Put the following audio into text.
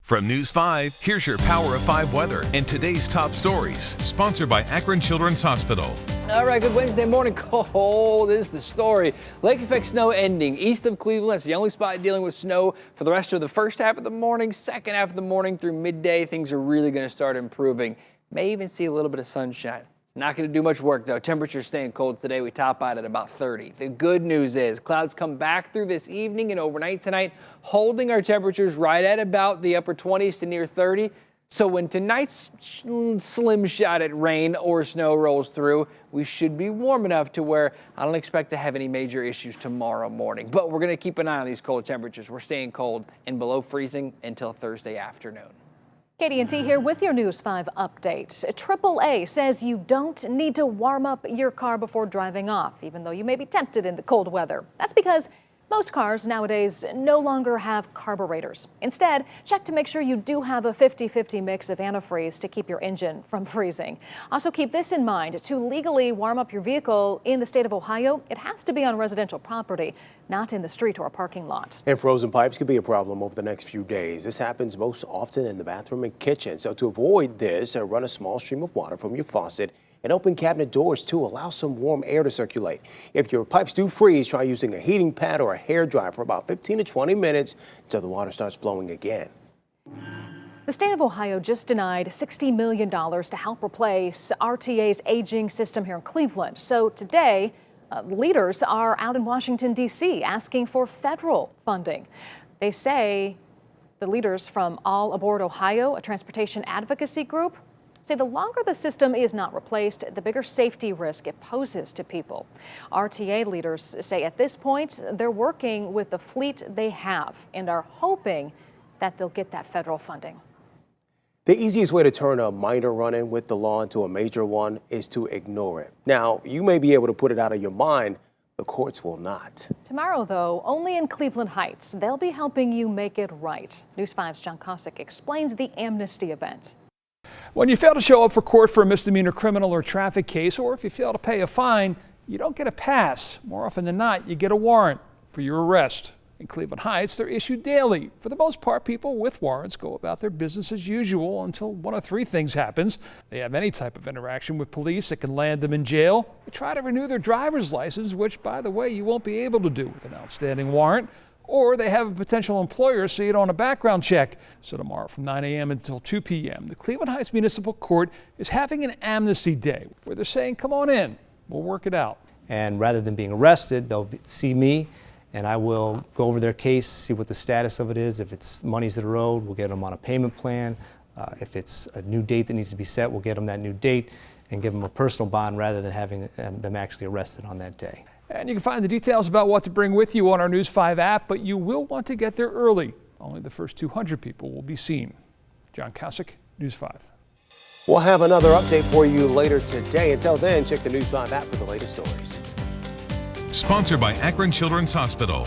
From News 5, here's your Power of 5 weather and today's top stories. Sponsored by Akron Children's Hospital. All right, good Wednesday morning. Cold is the story. Lake effect snow ending east of Cleveland. It's the only spot dealing with snow for the rest of the first half of the morning. Second half of the morning through midday, things are really going to start improving. May even see a little bit of sunshine. Not going to do much work, though. Temperatures staying cold today. We top out at about 30. The good news is clouds come back through this evening and overnight tonight, holding our temperatures right at about the upper 20s to near 30. So when tonight's slim shot at rain or snow rolls through, we should be warm enough to where I don't expect to have any major issues tomorrow morning. But we're going to keep an eye on these cold temperatures. We're staying cold and below freezing until Thursday afternoon. KD&T here with your News 5 update. AAA says you don't need to warm up your car before driving off, even though you may be tempted in the cold weather. That's because most cars nowadays no longer have carburetors. Instead, check to make sure you do have a 50-50 mix of antifreeze to keep your engine from freezing. Also keep this in mind. To legally warm up your vehicle in the state of Ohio, it has to be on residential property, not in the street or a parking lot. And frozen pipes could be a problem over the next few days. This happens most often in the bathroom and kitchen. So to avoid this, run a small stream of water from your faucet and open cabinet doors to allow some warm air to circulate. If your pipes do freeze, try using a heating pad or a hairdryer for about 15 to 20 minutes until the water starts flowing again. The state of Ohio just denied $60 million to help replace RTA's aging system here in Cleveland. So today, leaders are out in Washington, D.C. asking for federal funding. They say the leaders from All Aboard Ohio, a transportation advocacy group, say the longer the system is not replaced, the bigger safety risk it poses to people. RTA leaders say at this point, they're working with the fleet they have and are hoping that they'll get that federal funding. The easiest way to turn a minor run-in with the law into a major one is to ignore it. Now, you may be able to put it out of your mind. The courts will not. Tomorrow, though, only in Cleveland Heights, they'll be helping you make it right. News 5's John Kasich explains the amnesty event. When you fail to show up for court for a misdemeanor criminal or traffic case, or if you fail to pay a fine, you don't get a pass. More often than not, you get a warrant for your arrest. In Cleveland Heights, they're issued daily. For the most part, people with warrants go about their business as usual until one of three things happens. They have any type of interaction with police that can land them in jail. They try to renew their driver's license, which, by the way, you won't be able to do with an outstanding warrant. Or they have a potential employer see it on a background check. So tomorrow from 9 a.m. until 2 p.m., the Cleveland Heights Municipal Court is having an amnesty day where they're saying, come on in, we'll work it out. And rather than being arrested, they'll see me and I will go over their case, see what the status of it is. If it's monies that are owed, we'll get them on a payment plan. If it's a new date that needs to be set, we'll get them that new date and give them a personal bond rather than having them actually arrested on that day. And you can find the details about what to bring with you on our News 5 app, but you will want to get there early. Only the first 200 people will be seen. John Kasich, News 5. We'll have another update for you later today. Until then, check the News 5 app for the latest stories. Sponsored by Akron Children's Hospital.